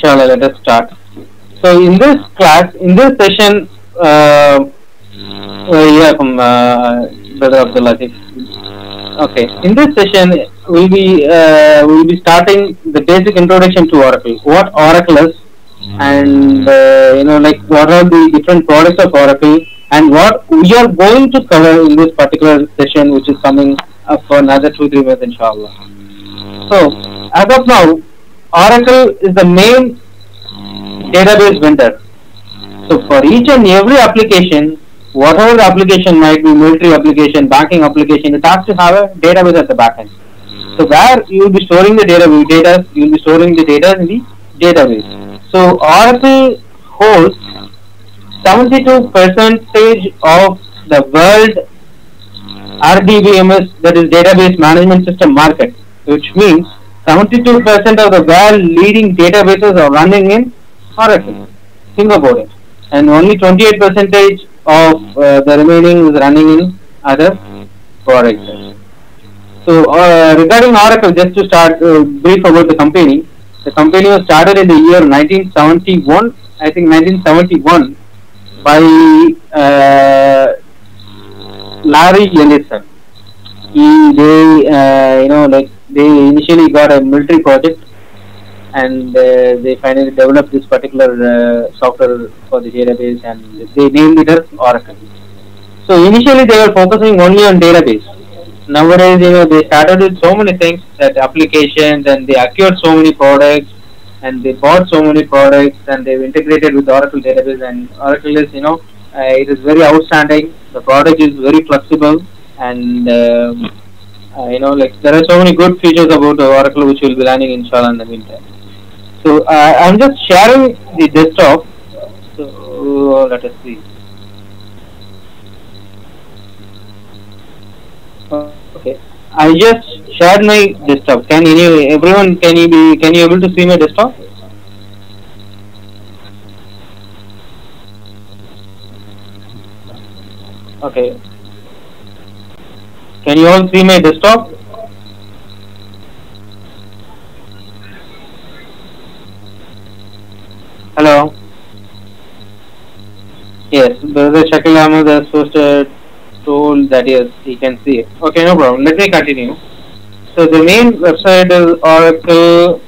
inshallah, let us start. So in this class, in this session, yeah, from Brother Abdul Latif. Okay, in this session, we'll be starting the basic introduction to Oracle. What Oracle is, and like what are the different products of Oracle, and what we are going to cover in this particular session, which is coming up for another 2-3 months, inshallah. So, as of now, Oracle is the main database vendor. So, for each and every application, whatever the application might be, military application, banking application, it has to have a database at the back end. So, where you will be storing the data, you will be storing the data in the database. So, Oracle holds 72% of the world RDBMS, that is Database Management System market, which means 72% of the world leading databases are running in Oracle. Think about it. And only 28% of the remaining is running in other products. So regarding Oracle, just to start brief about the company was started in the year 1971, I think 1971, by Larry Ellison. They initially got a military project, and they finally developed this particular software for the database, and they named it as Oracle. So initially they were focusing only on database. Nowadays, they started with so many things, that applications, and they acquired so many products, and they bought so many products, and they've integrated with Oracle database. And Oracle is, it is very outstanding. The product is very flexible, and there are so many good features about Oracle which we'll be learning inshallah in the meantime. So I'm just sharing the desktop. So let us see. Okay, I just shared my desktop. Can you able to see my desktop? Okay. Can you all see my desktop? Hello? Yes, Brother Shakil Ahmed has told that yes, he can see it. Okay, no problem. Let me continue. So the main website is oracle.com.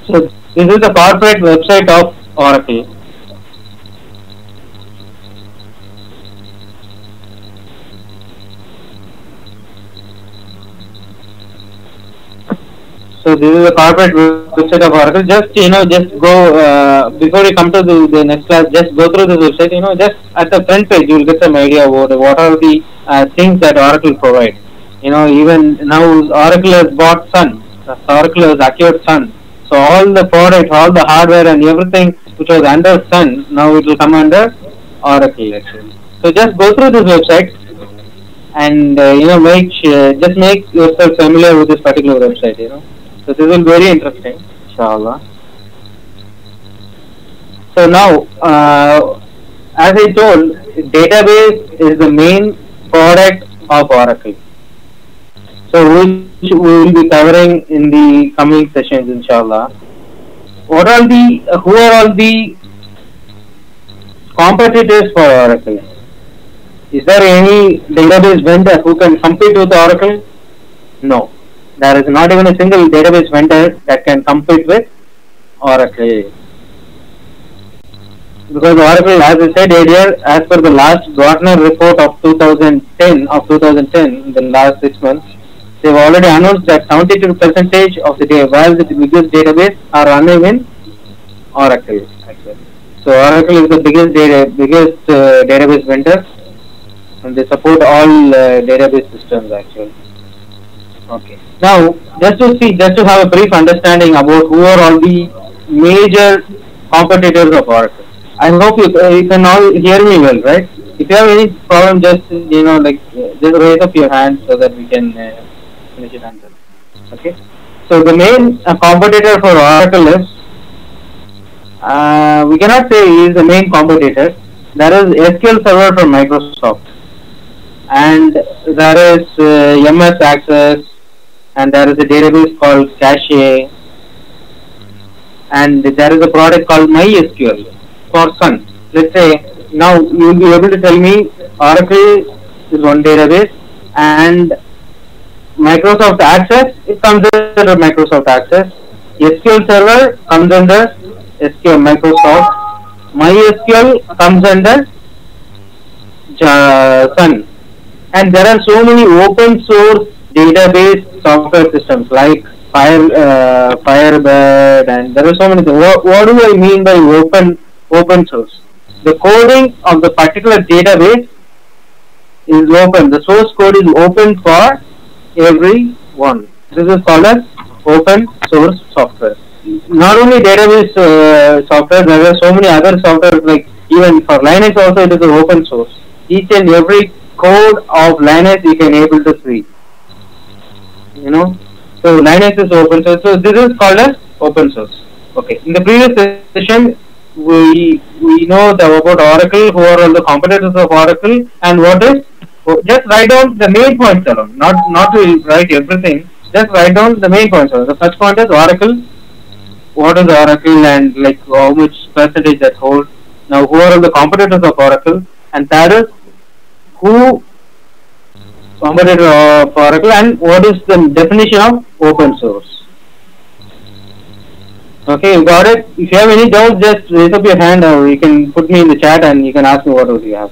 So this is the corporate website of Oracle. So this is the corporate website of Oracle. Just go before you come to the next class. Just go through this website. Just at the front page you will get some idea about what are the things that Oracle provides. Even now Oracle has bought Sun. Oracle has acquired Sun. So all the products, all the hardware and everything which was under Sun, now it will come under Oracle actually. So just go through this website, and just make yourself familiar with this particular website. So this will be very interesting, inshallah. So now, as I told, database is the main product of Oracle. So we will be covering in the coming sessions, inshallah. Who are all the competitors for Oracle? Is there any database vendor who can compete with Oracle? No. There is not even a single database vendor that can compete with Oracle. Because Oracle, as I said earlier, as per the last Gartner report of 2010, in the last 6 months, they've already announced that 72% of the world's biggest database are running in Oracle. Actually. So Oracle is the biggest database vendor, and they support all database systems actually. Okay. Now, just to have a brief understanding about who are all the major competitors of Oracle. I hope you can all hear me well, right? If you have any problem, just just raise up your hand so that we can finish it answer. Okay. So the main competitor for Oracle is, we cannot say he is the main competitor. There is SQL Server from Microsoft, and there is MS Access, and there is a database called Cache, and there is a product called MySQL for Sun. Let's say now you will be able to tell me Oracle is one database, and Microsoft Access, it comes under Microsoft Access. SQL Server comes under SQL Microsoft. MySQL comes under Sun. And there are so many open source database software systems like Firebird, and there are so many things. What do I mean by open source? The coding of the particular database is open. The source code is open for everyone. This is called as open source software. Not only database software, there are so many other software, like even for Linux also it is open source. Each and every code of Linux you can able to see. So Linux is open source. So this is called as open source. Okay. In the previous session, we know about Oracle, who are all the competitors of Oracle, and what is. Just write down the main points alone. Not to write everything. Just write down the main points alone. The first point is Oracle. What is Oracle, and like how much percentage that holds. Now, who are all the competitors of Oracle, and third is who competitor of Oracle, and what is the definition of open source. Okay, you got it? If you have any doubts, just raise up your hand, or you can put me in the chat and you can ask me what else you have.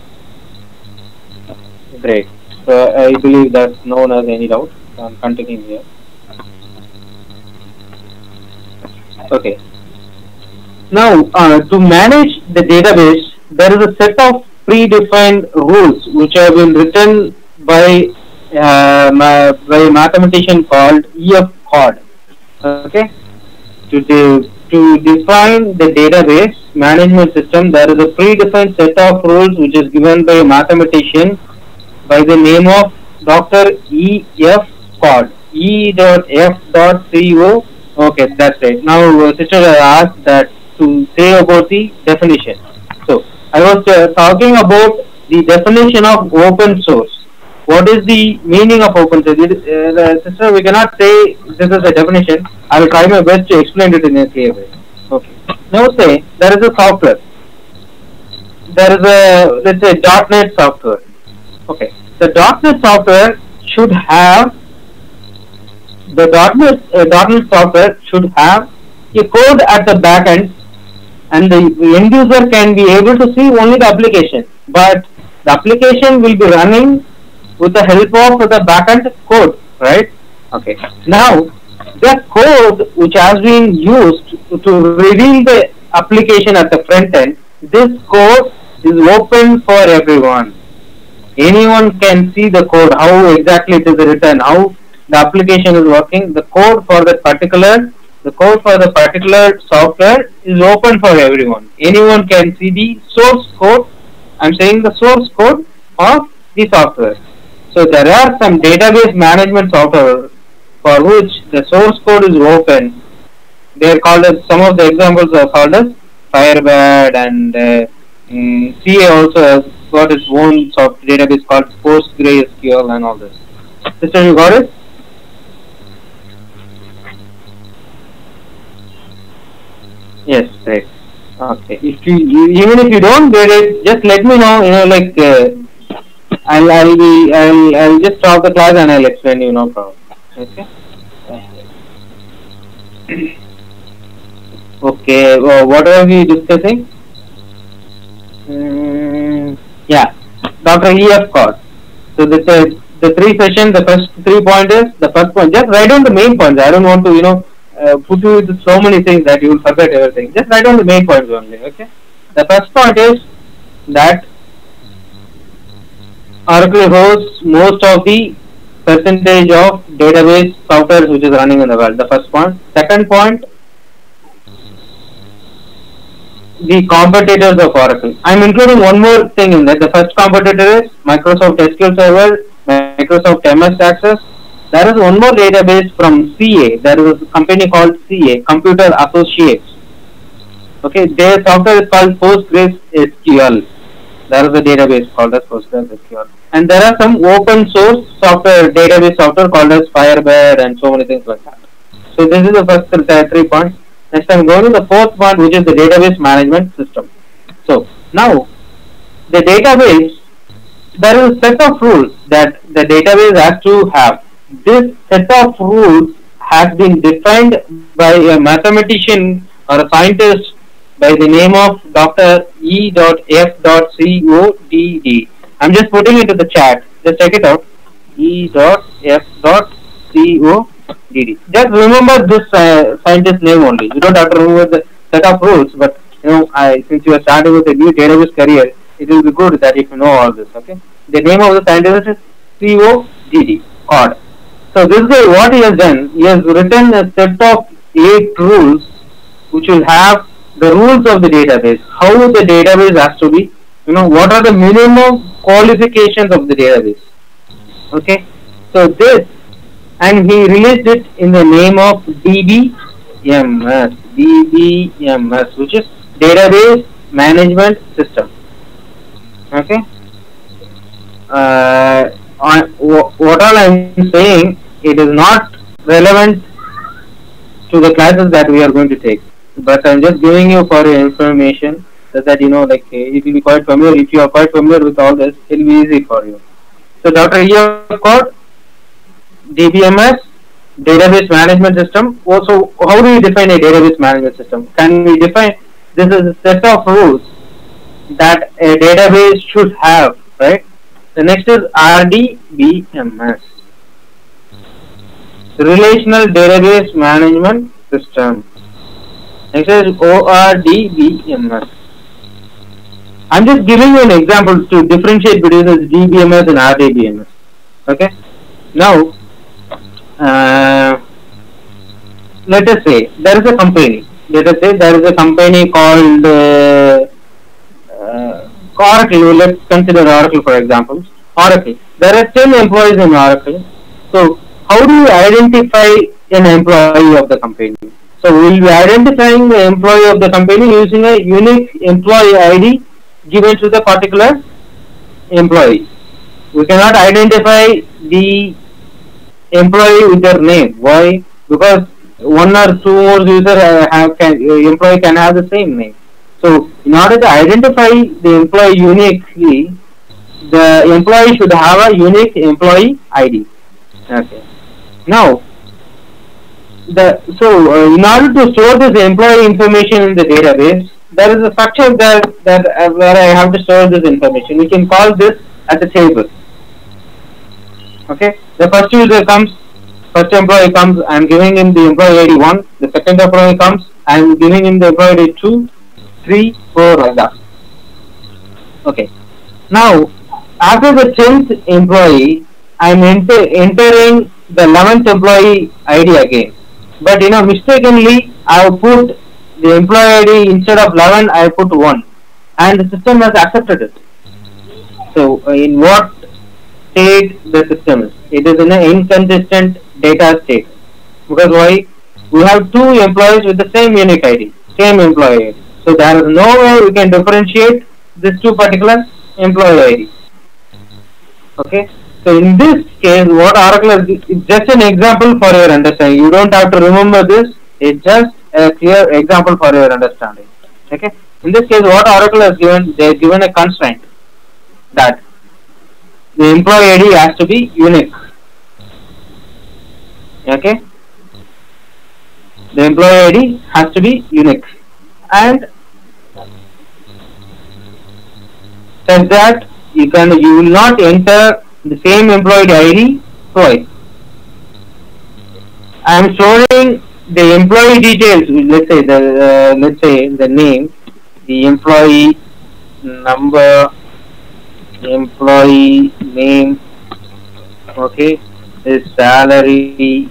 Great. So I believe that no one has any doubt. So I'm continuing here. Okay. Now, to manage the database, there is a set of predefined rules which have been written by a mathematician called E.F. Codd. Okay. To define the database management system, there is a predefined set of rules which is given by a mathematician by the name of Dr. E.F. Codd. E.F.CO. Okay, that's right. Now, sister asked that to say about the definition. So, I was talking about the definition of open source. What is the meaning of open source? Sister, we cannot say this is a definition. I will try my best to explain it in a clear way. Okay. Now say there is a software. There is a, let's say, .NET software. Okay. The .NET software should have .NET software should have a code at the back end, and the end user can be able to see only the application, but the application will be running with the help of the backend code, right? Okay. Now, the code which has been used to reveal the application at the front end, this code is open for everyone. Anyone can see the code, how exactly it is written, how the application is working. The code for the particular software is open for everyone. Anyone can see the source code. I'm saying the source code of the software. So there are some database management software for which the source code is open. They are called as, some of the examples are called as Firebird, and CA also has got its own software database called PostgreSQL and all this. Sister, you got it? Yes, right. Okay. If you even if you don't get it, just let me know. Like I'll just stop the class and I'll explain you, no problem. Okay. Okay. What are we discussing? Yeah, Dr. E.F. Codd. So the three sessions. The first 3 points is the first point. Just write down the main points. I don't want to put you with so many things that you will forget everything. Just write down the main points only. Okay. The first point is that Oracle hosts most of the percentage of database software which is running in the world. The first point. Second point, the competitors of Oracle. I'm including one more thing in that. The first competitor is Microsoft SQL Server, Microsoft MS Access. There is one more database from CA. There is a company called CA, Computer Associates. Okay, their software is called PostgreSQL. There is a database called as PostgreSQL. And there are some open source software, database software called as Firebird and so many things like that. So this is the first 3 points. Next I'm going to the fourth point, which is the database management system. So now the database, there is a set of rules that the database has to have. This set of rules has been defined by a mathematician or a scientist by the name of Dr. E.F.CODD. I'm just putting it into the chat. Just check it out. E.F.CODD. Just remember this scientist name only. You don't have to remember the set of rules, but since you are starting with a new database career, it will be good that if you know all this. Okay. The name of the scientist is CODD. Odd. So this guy, what he has done, he has written a set of 8 rules which will have the rules of the database, how the database has to be, what are the minimum qualifications of the database. Okay, so this, and he released it in the name of DBMS, which is Database Management System. Okay, what all I am saying, it is not relevant to the classes that we are going to take, but I am just giving you for your information so that it will be quite familiar. If you are quite familiar with all this, it will be easy for you. So Dr. E.F. DBMS, Database Management System. Also, how do you define a database management system? Can we define, this is a set of rules that a database should have, right? The next is RDBMS, Relational Database Management System. Next is ORDBMS. I'm just giving you an example to differentiate between this DBMS and RDBMS. Okay. Now, let us say there is a company. Let us say there is a company called Oracle. Let's consider Oracle for example. Oracle. There are 10 employees in Oracle. So, how do you identify an employee of the company? So, we will be identifying the employee of the company using a unique employee ID given to the particular employee. We cannot identify the employee with their name. Why? Because one or two more users employee can have the same name. So, in order to identify the employee uniquely, the employee should have a unique employee ID. Okay. Now, in order to store this employee information in the database, there is a structure where I have to store this information. We can call this as a table. Okay. The first user comes, first employee comes, I am giving him the employee ID 1. The second employee comes, I am giving him the employee ID 2, 3, 4, like that. Okay. Now, after the 10th employee, I am entering the 11th employee ID again. But mistakenly, I have put the employee ID instead of 11, I put 1. And the system has accepted it. So, in what state the system is? It is in an inconsistent data state. Because why? We have 2 employees with the same unique ID, same employee ID. So, there is no way we can differentiate these 2 particular employee ID. Okay. So, in this case, what Oracle is just an example for your understanding. You don't have to remember this. It's just a clear example for your understanding. Okay. In this case, what Oracle has given, they have given a constraint that the employee ID has to be unique. Okay. The employee ID has to be unique, and such that you will not enter the same employee ID twice. I am storing the employee details. Let's say the name, the employee number, employee name. Okay, his salary,